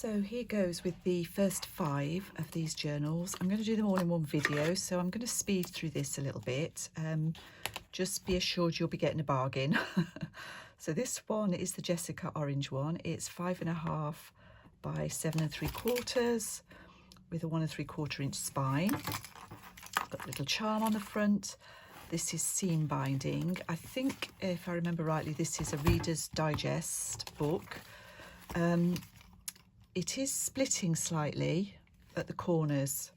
So here goes with the first 5 of these journals. I'm going to do them all in one video, so I'm going to speed through this a little bit. Just be assured you'll be getting a bargain. So this one is the Jessica orange one. It's 5.5 by 7 3/4 with a 1 3/4 inch spine. Got a little charm on the front. This is seam binding. I think, if I remember rightly, this is a Reader's Digest book. It is splitting slightly at the corners.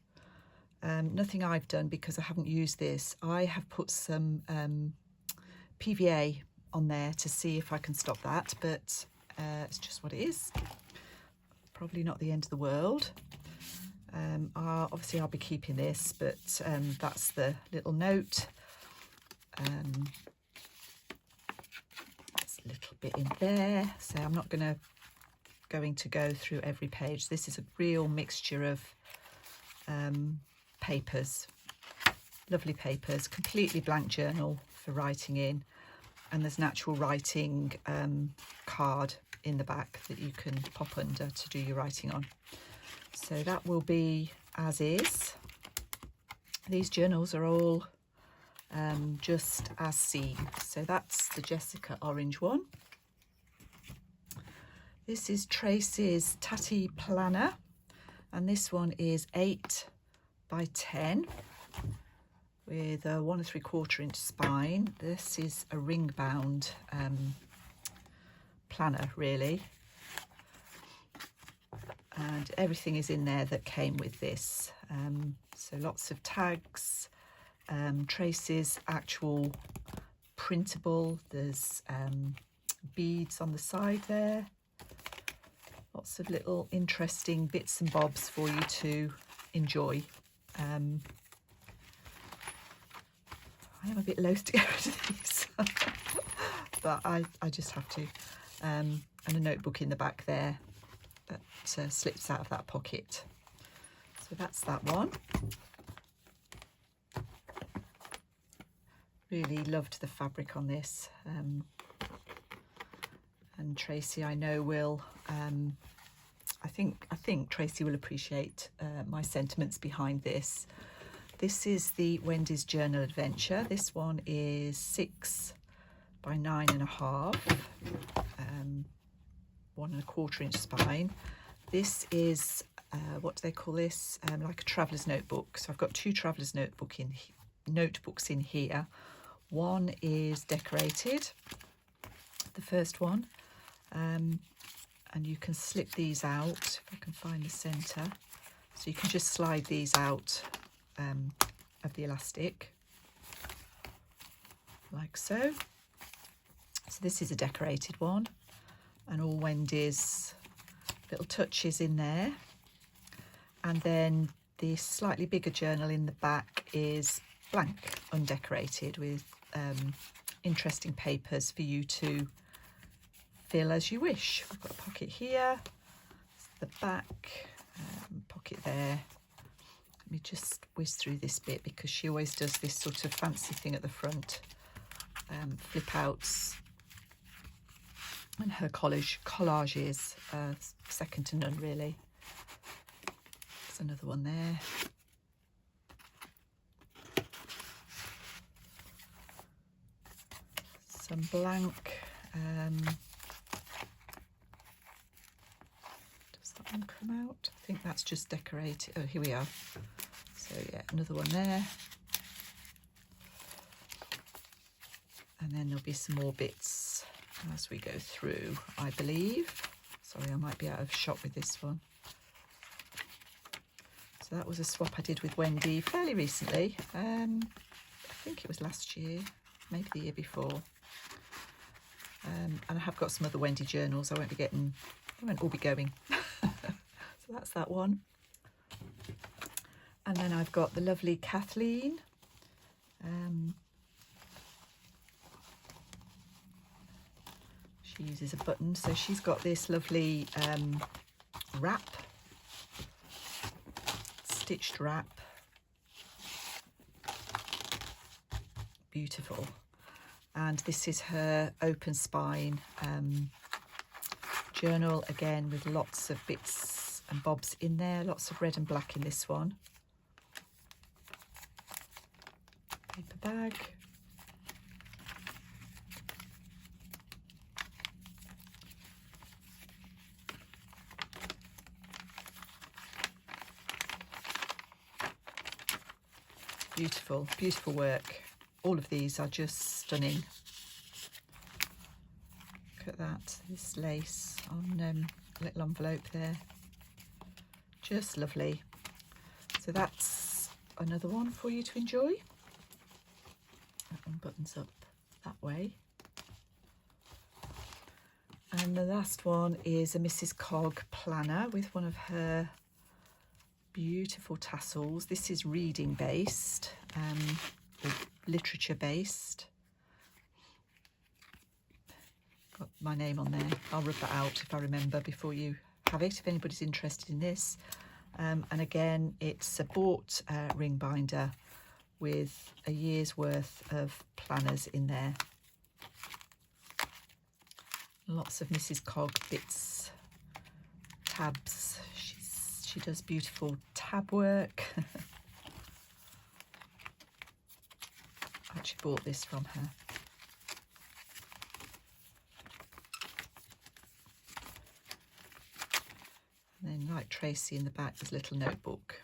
Nothing I've done because I haven't used this. I have put some PVA on there to see if I can stop that, but it's just what it is. Probably not the end of the world. Obviously I'll be keeping this, but that's the little note. There's a little bit in there, so I'm not going to go through every page. This is a real mixture of papers, lovely papers, completely blank journal for writing in, and there's an actual writing card in the back that you can pop under to do your writing on. So that will be as is. These journals are all just as seen. So that's the Jessica orange one. This is Tracy's Tatty Planner, and this one is 8 by 10 with a 1 3/4 inch spine. This is a ring bound planner, really, and everything is in there that came with this. So lots of tags, Tracy's actual printable. There's beads on the side there. Lots of little interesting bits and bobs for you to enjoy. I am a bit loath to get rid of these, but I just have to. And a notebook in the back there that slips out of that pocket. So that's that one. Really loved the fabric on this. And Tracy, I know, will I think Tracy will appreciate my sentiments behind this. This is the Wendys Journal Adventure. This one is 6 by 9.5, 1 1/4 inch spine. This is what do they call this? Like a traveller's notebook. So I've got 2 traveller's notebooks in here. One is decorated, the first one. And you can slip these out, if I can find the centre. So you can just slide these out of the elastic, like so. So this is a decorated one, and all Wendys little touches in there. And then the slightly bigger journal in the back is blank, undecorated, with interesting papers for you to fill as you wish. I've got a pocket here, the back, pocket there. Let me just whiz through this bit because she always does this sort of fancy thing at the front, flip outs, and her collage is second to none, really. There's another one there. Some blank. One come out. I think that's just decorated. Oh, here we are. So yeah, another one there, and then there'll be some more bits as we go through, I believe. Sorry, I might be out of shot with this one. So that was a swap I did with Wendy fairly recently. I think it was last year, maybe the year before. And I have got some other Wendy journals. I won't all be going. So that's that one. And then I've got the lovely Kathleen. She uses a button, so she's got this lovely wrap, stitched wrap. Beautiful. And this is her open spine journal, again with lots of bits and bobs in there, lots of red and black in this one. Paper bag. Beautiful, beautiful work. All of these are just stunning. Look at that, this lace on a little envelope there. Just lovely. So that's another one for you to enjoy. That one buttons up that way. And the last one is a Mrs. Cog planner with one of her beautiful tassels. This is reading based, or literature based. Got my name on there. I'll rub that out if I remember before you have it, if anybody's interested in this. And again, it's a bought ring binder with a year's worth of planners in there. Lots of Mrs. Cog bits, tabs. She does beautiful tab work. I actually bought this from her. And then, like Tracy in the back, there's a little notebook.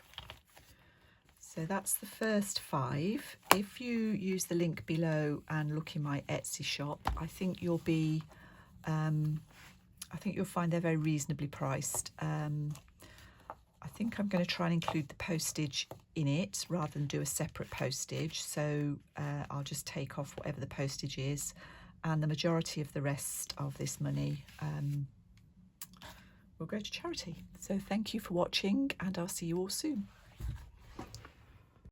So that's the first 5. If you use the link below and look in my Etsy shop, I think you'll be, I think you'll find they're very reasonably priced. I think I'm going to try and include the postage in it rather than do a separate postage. So I'll just take off whatever the postage is, and the majority of the rest of this money will go to charity. So thank you for watching, and I'll see you all soon.